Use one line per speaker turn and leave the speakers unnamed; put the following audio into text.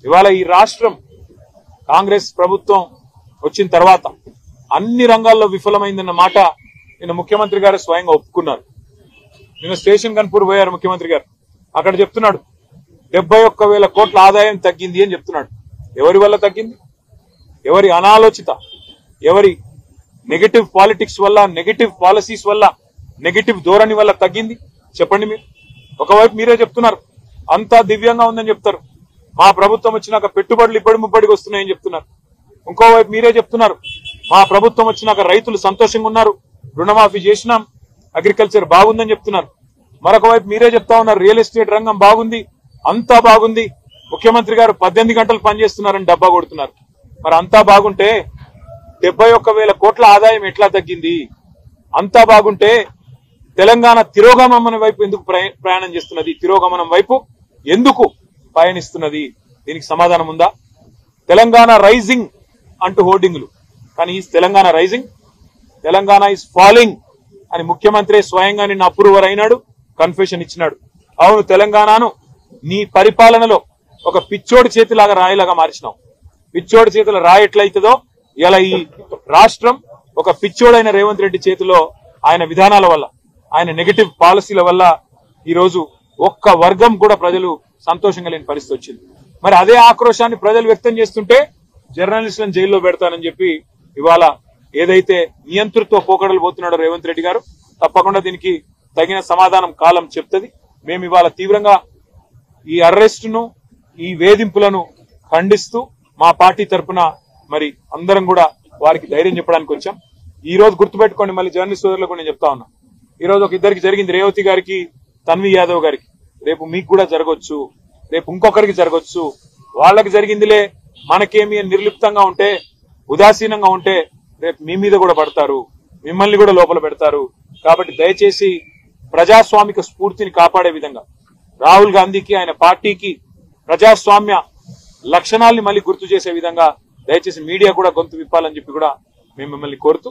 ఇవాళ ఈ రాష్ట్రం కాంగ్రెస్ ప్రభుత్వం వచ్చిన తర్వాత అన్ని రంగాల్లో విఫలమైందన్న మాట నిన్న ముఖ్యమంత్రి గారు స్వయంగా ఒప్పుకున్నారు. నిన్న స్టేషన్ కన్పూర్ పోయారు ముఖ్యమంత్రి గారు. అక్కడ చెప్తున్నాడు 71,000 కోట్ల ఆదాయం తగ్గింది అని చెప్తున్నాడు. ఎవరి వల్ల తగ్గింది? ఎవరి అనాలోచిత, ఎవరి నెగటివ్ పాలిటిక్స్ వల్ల, నెగటివ్ పాలసీస్ వల్ల, నెగటివ్ ధోరణి వల్ల తగ్గింది చెప్పండి మీరు. ఒకవైపు మీరే చెప్తున్నారు అంతా దివ్యంగా ఉందని చెప్తారు. మా ప్రభుత్వం వచ్చినాక పెట్టుబడులు ఇప్పటి ముప్పటికి వస్తున్నాయని చెప్తున్నారు. ఇంకోవైపు మీరే చెప్తున్నారు మా ప్రభుత్వం వచ్చినాక రైతులు సంతోషంగా ఉన్నారు, రుణమాఫీ చేసినాం, అగ్రికల్చర్ బాగుందని చెప్తున్నారు. మరొక వైపు మీరే చెప్తా ఉన్నారు రియల్ ఎస్టేట్ రంగం బాగుంది, అంతా బాగుంది, ముఖ్యమంత్రి గారు 18 గంటలు పనిచేస్తున్నారని డబ్బా కొడుతున్నారు. మరి అంతా బాగుంటే 71,000 కోట్ల ఆదాయం ఎట్లా తగ్గింది? అంతా బాగుంటే తెలంగాణ తిరోగమనం వైపు ఎందుకు ప్రయాణం చేస్తున్నది? తిరోగమనం వైపు ఎందుకు పయనిస్తున్నది? దీనికి సమాధానం ఉందా? తెలంగాణ రైజింగ్ అంటూ హోర్డింగ్లు, కానీ ఈ Telangana rising, Telangana is falling అని ముఖ్యమంత్రి స్వయంగా నిన్న అప్రూవర్ అయినాడు, కన్ఫెషన్ ఇచ్చినాడు. అవును, తెలంగాణను నీ పరిపాలనలో ఒక పిచ్చోడి చేతిలాగా రాయిలాగా మార్చినావు. పిచ్చోడి చేతుల రాయి ఎట్లయితుందో ఇలా ఈ రాష్ట్రం ఒక పిచ్చోడైన రేవంత్ రెడ్డి చేతిలో ఆయన విధానాల వల్ల, ఆయన నెగటివ్ పాలసీల వల్ల ఈరోజు ఒక్క వర్గం కూడా ప్రజలు సంతోషంగా లేని పరిస్థితి వచ్చింది. మరి అదే ఆక్రోశాన్ని ప్రజలు వ్యక్తం చేస్తుంటే జర్నలిస్టులను జైల్లో పెడతానని చెప్పి ఇవాళ ఏదైతే నియంతృత్వ పోకడలు పోతున్నాడో రేవంత్ రెడ్డి గారు, తప్పకుండా దీనికి తగిన సమాధానం కాలం చెప్తుంది. మేము ఇవాళ తీవ్రంగా ఈ అరెస్టును, ఈ వేధింపులను ఖండిస్తూ మా పార్టీ తరఫున మరి అందరం కూడా వారికి ధైర్యం చెప్పడానికి వచ్చాం. ఈ రోజు గుర్తుపెట్టుకోండి, మళ్ళీ జర్నలిస్ట్ సోదరులకు నేను చెప్తా ఉన్నా, ఈ రోజు ఒక ఇద్దరికి జరిగింది, రేవతి గారికి, తన్వి యాదవ్ గారికి. రేపు మీకు కూడా జరగవచ్చు, రేపు ఇంకొకరికి జరగవచ్చు. వాళ్ళకి జరిగిందిలే మనకేమి నిర్లిప్తంగా ఉంటే, ఉదాసీనంగా ఉంటే రేపు మీ మీద కూడా పడతారు, మిమ్మల్ని కూడా లోపల పెడతారు. కాబట్టి దయచేసి ప్రజాస్వామిక స్ఫూర్తిని కాపాడే విధంగా రాహుల్ గాంధీకి, ఆయన పార్టీకి ప్రజాస్వామ్య లక్షణాల్ని మళ్ళీ గుర్తు చేసే విధంగా దయచేసి మీడియా కూడా గొంతు విప్పాలని చెప్పి కూడా మేము మిమ్మల్ని కోరుతూ